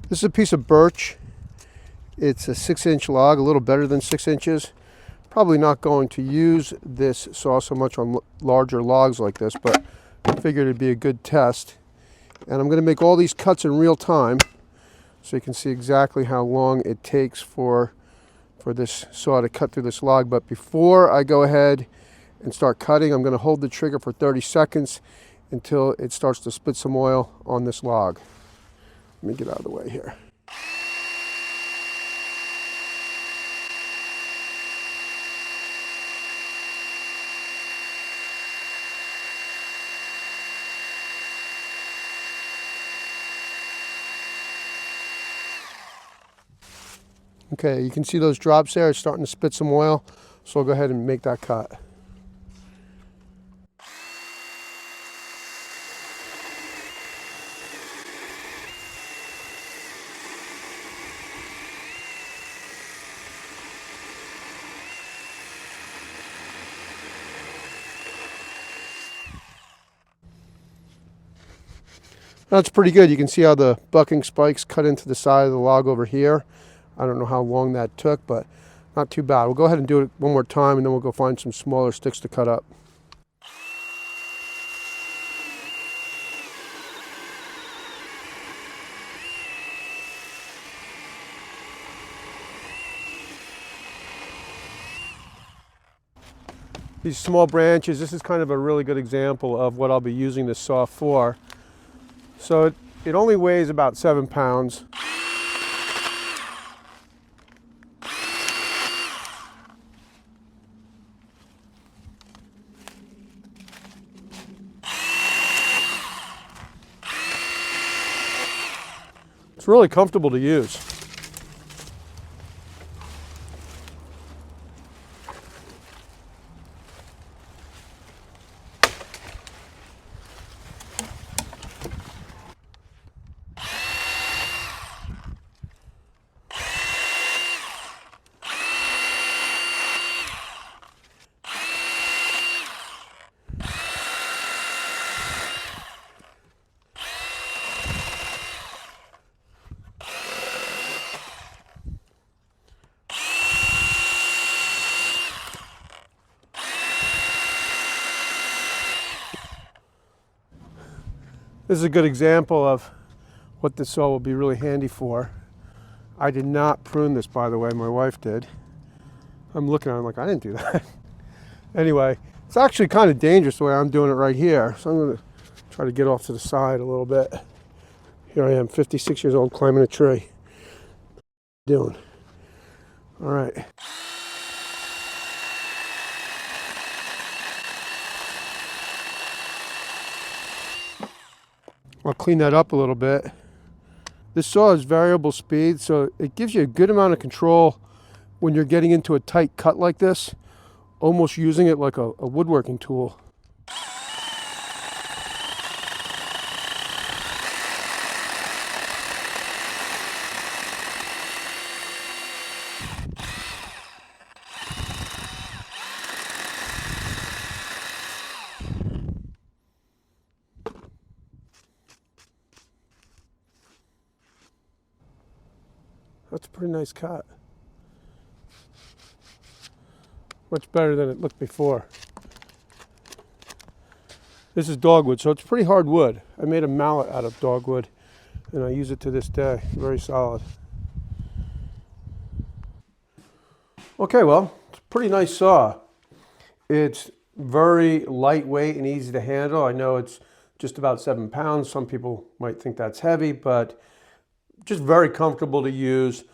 This is a piece of birch. It's a 6-inch log, a little better than 6 inches. Probably not going to use this saw so much on larger logs like this, but I figured it'd be a good test. And I'm going to make all these cuts in real time so you can see exactly how long it takes for this saw to cut through this log. But before I go ahead and start cutting, I'm going to hold the trigger for 30 seconds until it starts to spit some oil on this log. Let me get out of the way here. Okay, you can see those drops there. It's starting to spit some oil, so I'll go ahead and make that cut. That's pretty good. You can see how the bucking spikes cut into the side of the log over here. I don't know how long that took, but not too bad. We'll go ahead and do it one more time, and then we'll go find some smaller sticks to cut up. These small branches, this is kind of a really good example of what I'll be using this saw for. So it only weighs about 7 pounds. It's really comfortable to use. This is a good example of what this saw will be really handy for. I did not prune this, by the way, my wife did. I'm looking at it, I'm like, I didn't do that. Anyway, it's actually kind of dangerous the way I'm doing it right here. So I'm gonna try to get off to the side a little bit. Here I am, 56 years old, climbing a tree. Doing. All right. I'll clean that up a little bit. This saw is variable speed, so it gives you a good amount of control when you're getting into a tight cut like this, almost using it like a woodworking tool. That's a pretty nice cut. Much better than it looked before. This is dogwood, so it's pretty hard wood. I made a mallet out of dogwood, and I use it to this day. Very solid. Okay, well, it's a pretty nice saw. It's very lightweight and easy to handle. I know it's just about 7 pounds. Some people might think that's heavy, but just very comfortable to use.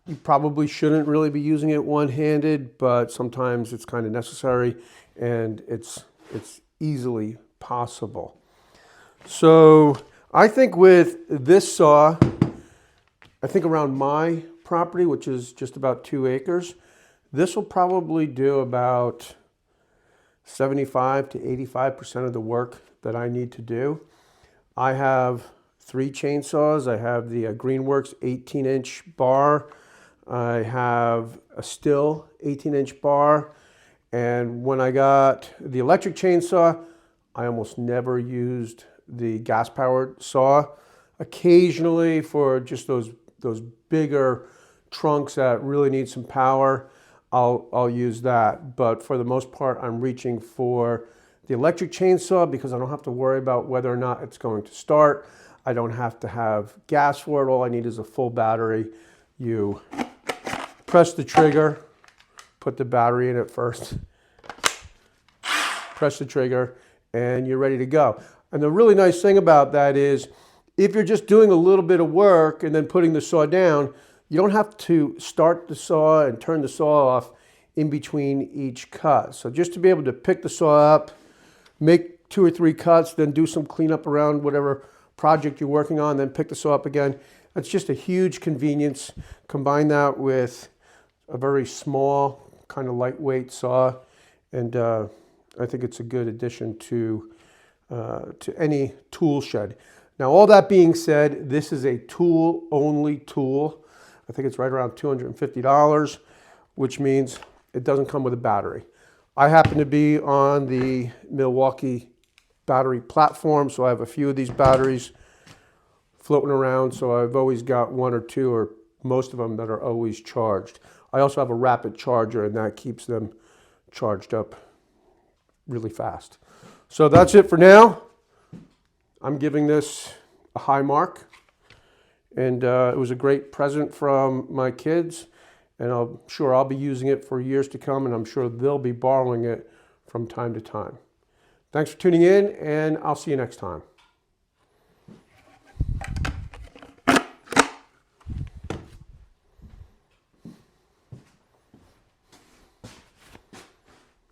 You probably shouldn't really be using it one-handed, but sometimes it's kind of necessary, and it's easily possible. So I think with this saw, I think around my property, which is just about 2 acres, this will probably do about 75 to 85% of the work that I need to do. I have 3 chainsaws. I have the Greenworks 18-inch bar. I have a Stihl 18-inch bar. And when I got the electric chainsaw, I almost never used the gas-powered saw. Occasionally for just those bigger trunks that really need some power, I'll use that. But for the most part, I'm reaching for the electric chainsaw because I don't have to worry about whether or not it's going to start. I don't have to have gas for it. All I need is a full battery. You press the trigger, put the battery in it first, press the trigger, and you're ready to go. And the really nice thing about that is if you're just doing a little bit of work and then putting the saw down, you don't have to start the saw and turn the saw off in between each cut. So just to be able to pick the saw up, make 2 or 3 cuts, then do some cleanup around whatever project you're working on, then pick the saw up again. That's just a huge convenience. Combine that with a very small, kind of lightweight saw, and I think it's a good addition to any tool shed. Now, all that being said, this is a tool-only tool. I think it's right around $250, which means it doesn't come with a battery. I happen to be on the Milwaukee battery platform, so I have a few of these batteries floating around, so I've always got 1 or 2 or most of them that are always charged. I also have a rapid charger, and that keeps them charged up really fast. So that's it for now. I'm giving this a high mark, and it was a great present from my kids, and I'm sure I'll be using it for years to come, and I'm sure they'll be borrowing it from time to time. Thanks for tuning in, and I'll see you next time.